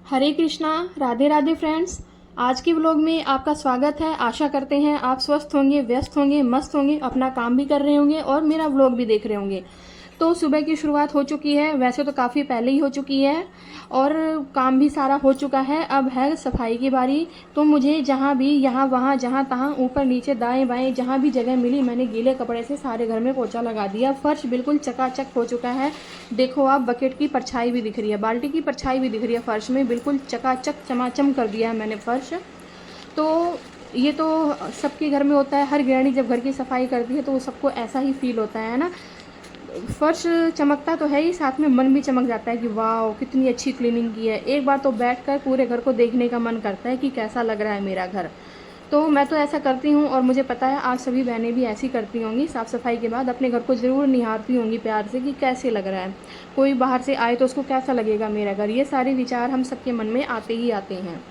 हरे Krishna. Radhe Radhe friends. आज के vlog में आपका स्वागत है। आशा करते हैं आप स्वस्थ होंगे, व्यस्त होंगे, मस्त होंगे, अपना काम भी कर रहे होंगे और मेरा व्लॉग भी देख रहे होंगे। तो सुबह की शुरुआत हो चुकी है, वैसे तो काफ़ी पहले ही हो चुकी है और काम भी सारा हो चुका है। अब है सफाई की बारी। तो मुझे जहाँ भी, यहाँ वहाँ, जहाँ तहाँ, ऊपर नीचे दाएं बाएं जहाँ भी जगह मिली मैंने गीले कपड़े से सारे घर में पोछा लगा दिया। फर्श बिल्कुल चकाचक हो चुका है। देखो आप, बकेट की परछाई भी दिख रही है, बाल्टी की परछाई भी दिख रही है फर्श में। बिल्कुल चकाचक चमाचम कर दिया है मैंने फर्श। तो ये तो सबके घर में होता है। हर गृहिणी जब घर की सफाई करती है तो सबको ऐसा ही फील होता है ना। फर्श चमकता तो है ही, साथ में मन भी चमक जाता है कि वाह कितनी अच्छी क्लीनिंग की है। एक बार तो बैठकर पूरे घर को देखने का मन करता है कि कैसा लग रहा है मेरा घर। तो मैं तो ऐसा करती हूँ और मुझे पता है आप सभी बहनें भी ऐसी करती होंगी। साफ़ सफाई के बाद अपने घर को ज़रूर निहारती होंगी प्यार से कि कैसे लग रहा है। कोई बाहर से आए तो उसको कैसा लगेगा मेरा घर। ये सारे विचार हम सबके मन में आते ही आते हैं।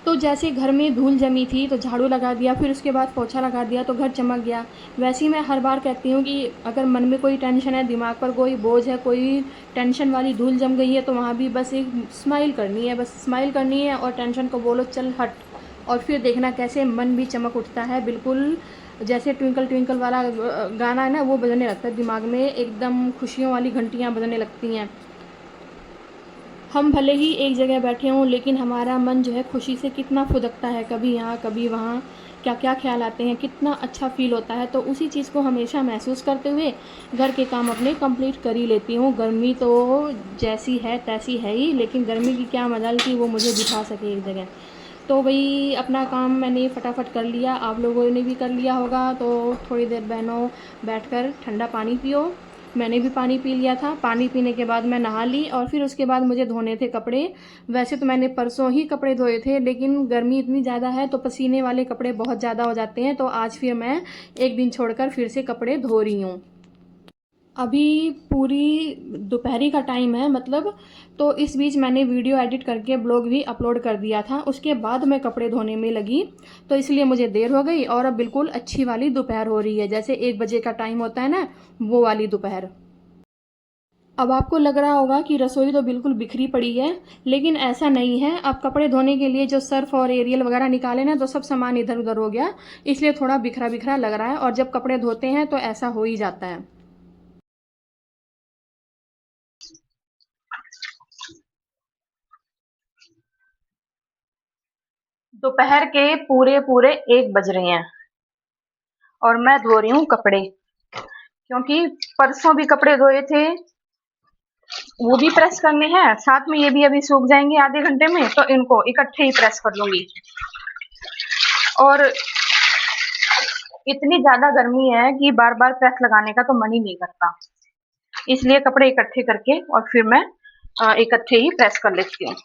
तो जैसे घर में धूल जमी थी तो झाड़ू लगा दिया, फिर उसके बाद पोछा लगा दिया तो घर चमक गया। वैसे ही मैं हर बार कहती हूँ कि अगर मन में कोई टेंशन है, दिमाग पर कोई बोझ है, कोई टेंशन वाली धूल जम गई है तो वहाँ भी बस एक स्माइल करनी है, बस स्माइल करनी है और टेंशन को बोलो चल हट। और फिर देखना कैसे मन भी चमक उठता है। बिल्कुल जैसे ट्विंकल ट्विंकल वाला गाना है ना, वो बजने लगता है दिमाग में। एकदम खुशियों वाली घंटियाँ बजने लगती हैं। हम भले ही एक जगह बैठे हों लेकिन हमारा मन जो है खुशी से कितना फुदकता है, कभी यहाँ कभी वहाँ, क्या क्या ख्याल आते हैं, कितना अच्छा फील होता है। तो उसी चीज़ को हमेशा महसूस करते हुए घर के काम अपने कंप्लीट कर ही लेती हूँ। गर्मी तो जैसी है तैसी है ही, लेकिन गर्मी की क्या मजाल कि वो मुझे बिठा सके एक जगह। तो भाई अपना काम मैंने फटाफट कर लिया, आप लोगों ने भी कर लिया होगा। तो थोड़ी देर बहनों बैठकर ठंडा पानी पियो। मैंने भी पानी पी लिया था। पानी पीने के बाद मैं नहा ली और फिर उसके बाद मुझे धोने थे कपड़े। वैसे तो मैंने परसों ही कपड़े धोए थे, लेकिन गर्मी इतनी ज़्यादा है तो पसीने वाले कपड़े बहुत ज़्यादा हो जाते हैं। तो आज फिर मैं एक दिन छोड़कर फिर से कपड़े धो रही हूँ। अभी पूरी दोपहरी का टाइम है मतलब। तो इस बीच मैंने वीडियो एडिट करके ब्लॉग भी अपलोड कर दिया था, उसके बाद मैं कपड़े धोने में लगी। तो इसलिए मुझे देर हो गई और अब बिल्कुल अच्छी वाली दोपहर हो रही है, जैसे 1 बजे का टाइम होता है ना, वो वाली दोपहर। अब आपको लग रहा होगा कि रसोई तो बिल्कुल बिखरी पड़ी है, लेकिन ऐसा नहीं है। अब कपड़े धोने के लिए जो सर्फ और एरियल वगैरह निकाले ना, तो सब सामान इधर उधर हो गया, इसलिए थोड़ा बिखरा बिखरा लग रहा है। और जब कपड़े धोते हैं तो ऐसा हो ही जाता है। दोपहर के पूरे पूरे 1 बज रहे हैं और मैं धो रही हूँ कपड़े, क्योंकि परसों भी कपड़े धोए थे, वो भी प्रेस करने हैं, साथ में ये भी अभी सूख जाएंगे आधे घंटे में, तो इनको इकट्ठे ही प्रेस कर लूंगी। और इतनी ज्यादा गर्मी है कि बार बार प्रेस लगाने का तो मन ही नहीं करता, इसलिए कपड़े इकट्ठे करके और फिर मैं इकट्ठे ही प्रेस कर लेती हूँ।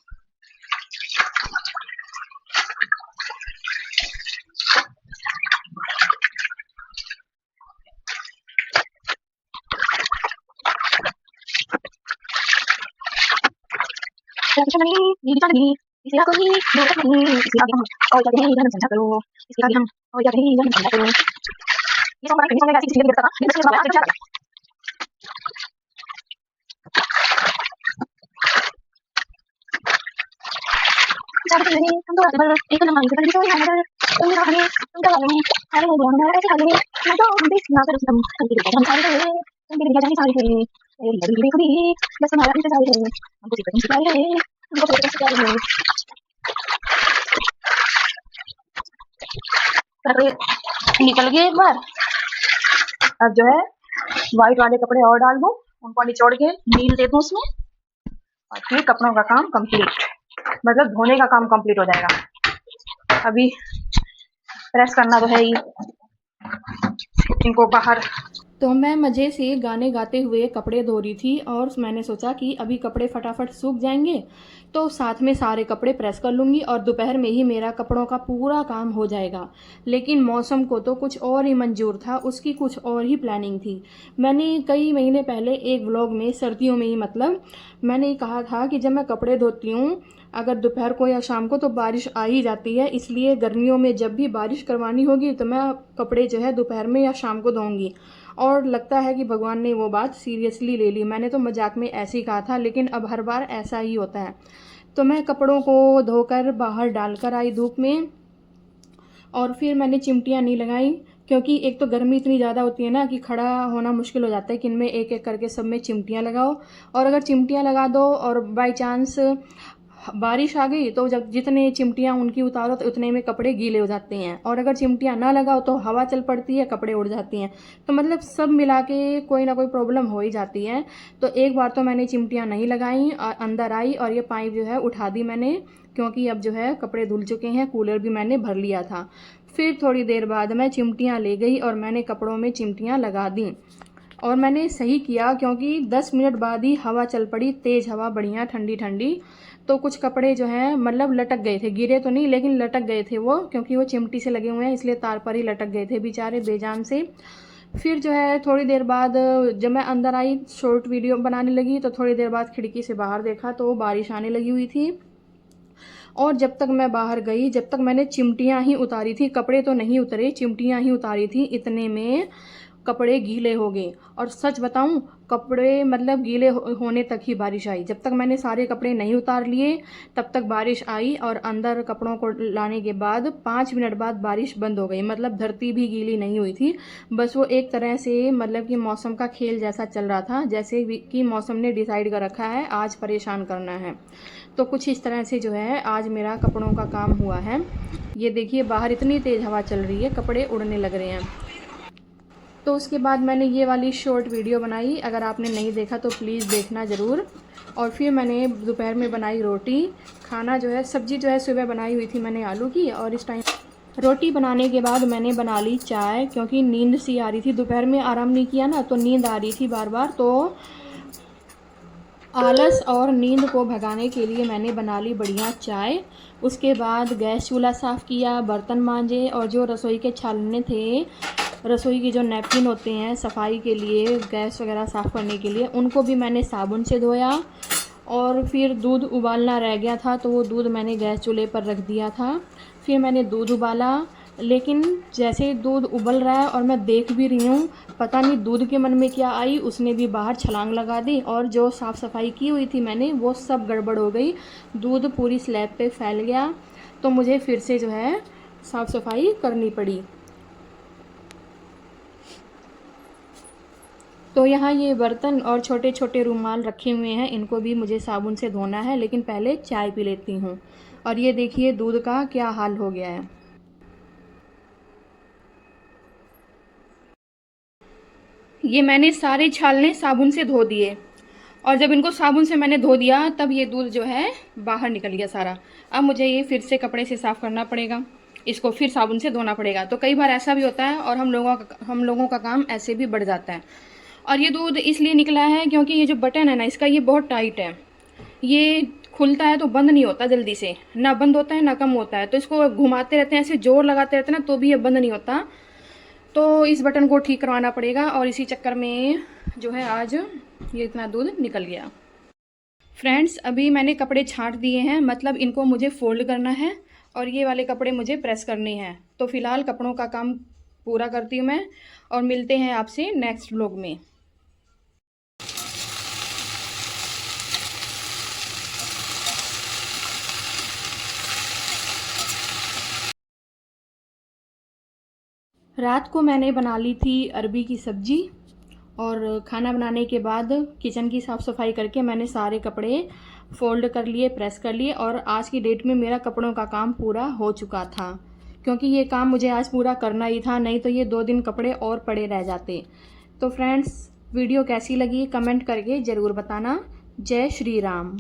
टेंशन नहीं, ये भी नहीं, इसे या कोई दिक्कत नहीं, इसे आगे हम और जाते हैं इधर हम समझा करो, इसके आगे हम और जाते हैं इधर हम समझा करो। ये तो हमारा फिनिश होने का ऐसी चीजें करता था, लेकिन इसके बाद आगे क्या चाहते हैं हम तो बस एक नंबर की तरह से हमारा तुम ना हमें तुम तो हमें हमारे वो हमारा ऐसे हाल में मैं तो हम भी ना कर हम हम सारे हम भी जाने सारे थे ये लड़ी कभी बस हमारा भी सारे थे हमको सिर्फ सिखाया है हमको सिर्फ सिखाया है। अरे निकल गए एक बार। अब जो है व्हाइट वाले कपड़े और डाल दूं, उनको निचोड़ के नील दे दूं उसमें, और फिर कपड़ों का काम कंप्लीट, मतलब धोने का काम कंप्लीट हो जाएगा। अभी प्रेस करना तो है ही इनको बाहर। तो मैं मज़े से गाने गाते हुए कपड़े धो रही थी और मैंने सोचा कि अभी कपड़े फटाफट सूख जाएंगे तो साथ में सारे कपड़े प्रेस कर लूँगी और दोपहर में ही मेरा कपड़ों का पूरा काम हो जाएगा। लेकिन मौसम को तो कुछ और ही मंजूर था, उसकी कुछ और ही प्लानिंग थी। मैंने कई महीने पहले एक व्लॉग में, सर्दियों में ही मतलब, मैंने कहा था कि जब मैं कपड़े धोती हूँ अगर दोपहर को या शाम को तो बारिश आ ही जाती है, इसलिए गर्मियों में जब भी बारिश करवानी होगी तो मैं कपड़े जो है दोपहर में या शाम को धोऊंगी। और लगता है कि भगवान ने वो बात सीरियसली ले ली। मैंने तो मजाक में ऐसे ही कहा था, लेकिन अब हर बार ऐसा ही होता है। तो मैं कपड़ों को धोकर बाहर डालकर आई धूप में, और फिर मैंने चिमटियाँ नहीं लगाई, क्योंकि एक तो गर्मी इतनी ज़्यादा होती है ना कि खड़ा होना मुश्किल हो जाता है कि इनमें एक एक करके सब में चिमटियाँ लगाओ। और अगर चिमटियाँ लगा दो और बाई चांस बारिश आ गई तो जब जितने चिमटियाँ उनकी उतारो तो उतने में कपड़े गीले हो जाते हैं, और अगर चिमटियाँ ना लगाओ तो हवा चल पड़ती है, कपड़े उड़ जाती हैं। तो मतलब सब मिला के कोई ना कोई प्रॉब्लम हो ही जाती है। तो एक बार तो मैंने चिमटियाँ नहीं लगाई और अंदर आई और ये पाइप जो है उठा दी मैंने, क्योंकि अब जो है कपड़े धुल चुके हैं, कूलर भी मैंने भर लिया था। फिर थोड़ी देर बाद मैं चिमटियाँ ले गई और मैंने कपड़ों में चिमटियाँ लगा दी, और मैंने सही किया क्योंकि 10 मिनट बाद ही हवा चल पड़ी, तेज़ हवा, बढ़िया ठंडी ठंडी। तो कुछ कपड़े जो हैं मतलब लटक गए थे, गिरे तो नहीं लेकिन लटक गए थे वो, क्योंकि वो चिमटी से लगे हुए हैं इसलिए तार पर ही लटक गए थे बेचारे बेजान से। फिर जो है थोड़ी देर बाद जब मैं अंदर आई शॉर्ट वीडियो बनाने लगी, तो थोड़ी देर बाद खिड़की से बाहर देखा तो बारिश आने लगी हुई थी। और जब तक मैं बाहर गई, जब तक मैंने चिमटियाँ ही उतारी थी, कपड़े तो नहीं उतरे, चिमटियाँ ही उतारी थी, इतने में कपड़े गीले हो गए। और सच बताऊं, कपड़े मतलब गीले होने तक ही बारिश आई। जब तक मैंने सारे कपड़े नहीं उतार लिए तब तक बारिश आई, और अंदर कपड़ों को लाने के बाद 5 मिनट बाद बारिश बंद हो गई। मतलब धरती भी गीली नहीं हुई थी, बस वो एक तरह से मतलब कि मौसम का खेल जैसा चल रहा था, जैसे कि मौसम ने डिसाइड कर रखा है आज परेशान करना है। तो कुछ इस तरह से जो है आज मेरा कपड़ों का काम हुआ है। ये देखिए बाहर इतनी तेज़ हवा चल रही है, कपड़े उड़ने लग रहे हैं। तो उसके बाद मैंने ये वाली शॉर्ट वीडियो बनाई, अगर आपने नहीं देखा तो प्लीज़ देखना ज़रूर। और फिर मैंने दोपहर में बनाई रोटी, खाना जो है सब्ज़ी जो है सुबह बनाई हुई थी मैंने आलू की, और इस टाइम रोटी बनाने के बाद मैंने बना ली चाय, क्योंकि नींद सी आ रही थी, दोपहर में आराम नहीं किया ना तो नींद आ रही थी बार बार। तो आलस और नींद को भगाने के लिए मैंने बना ली बढ़िया चाय। उसके बाद गैस चूल्हा साफ़ किया, बर्तन मांजे, और जो रसोई के छानने थे, रसोई के जो नैपकिन होते हैं सफाई के लिए, गैस वगैरह साफ़ करने के लिए, उनको भी मैंने साबुन से धोया। और फिर दूध उबालना रह गया था तो वो दूध मैंने गैस चूल्हे पर रख दिया था। फिर मैंने दूध उबाला, लेकिन जैसे दूध उबल रहा है और मैं देख भी रही हूँ, पता नहीं दूध के मन में क्या आई, उसने भी बाहर छलांग लगा दी, और जो साफ़ सफाई की हुई थी मैंने वो सब गड़बड़ हो गई, दूध पूरी स्लैब पे फैल गया। तो मुझे फिर से जो है साफ़ सफाई करनी पड़ी। तो यहाँ ये बर्तन और छोटे छोटे रुमाल रखे हुए हैं, इनको भी मुझे साबुन से धोना है, लेकिन पहले चाय पी लेती हूँ। और ये देखिए दूध का क्या हाल हो गया है। ये मैंने सारे छालने साबुन से धो दिए, और जब इनको साबुन से मैंने धो दिया तब ये दूध जो है बाहर निकल गया सारा। अब मुझे ये फिर से कपड़े से साफ़ करना पड़ेगा, इसको फिर साबुन से धोना पड़ेगा। तो कई बार ऐसा भी होता है, और हम लोगों का काम ऐसे भी बढ़ जाता है। और ये दूध इसलिए निकला है क्योंकि ये जो बटन है ना इसका, ये बहुत टाइट है, ये खुलता है तो बंद नहीं होता जल्दी से, ना बंद होता है ना कम होता है। तो इसको घुमाते रहते हैं, ऐसे जोर लगाते रहते हैं ना, तो भी ये बंद नहीं होता। तो इस बटन को ठीक करवाना पड़ेगा, और इसी चक्कर में जो है आज ये इतना दूध निकल गया। फ्रेंड्स, अभी मैंने कपड़े छांट दिए हैं, मतलब इनको मुझे फोल्ड करना है, और ये वाले कपड़े मुझे प्रेस करने हैं। तो फिलहाल कपड़ों का काम पूरा करती हूँ मैं, और मिलते हैं आपसे नेक्स्ट व्लॉग में। रात को मैंने बना ली थी अरबी की सब्जी, और खाना बनाने के बाद किचन की साफ़ सफाई करके मैंने सारे कपड़े फोल्ड कर लिए, प्रेस कर लिए, और आज की डेट में मेरा कपड़ों का काम पूरा हो चुका था, क्योंकि ये काम मुझे आज पूरा करना ही था, नहीं तो ये 2 दिन कपड़े और पड़े रह जाते। तो फ्रेंड्स, वीडियो कैसी लगी कमेंट करके ज़रूर बताना। जय श्री राम।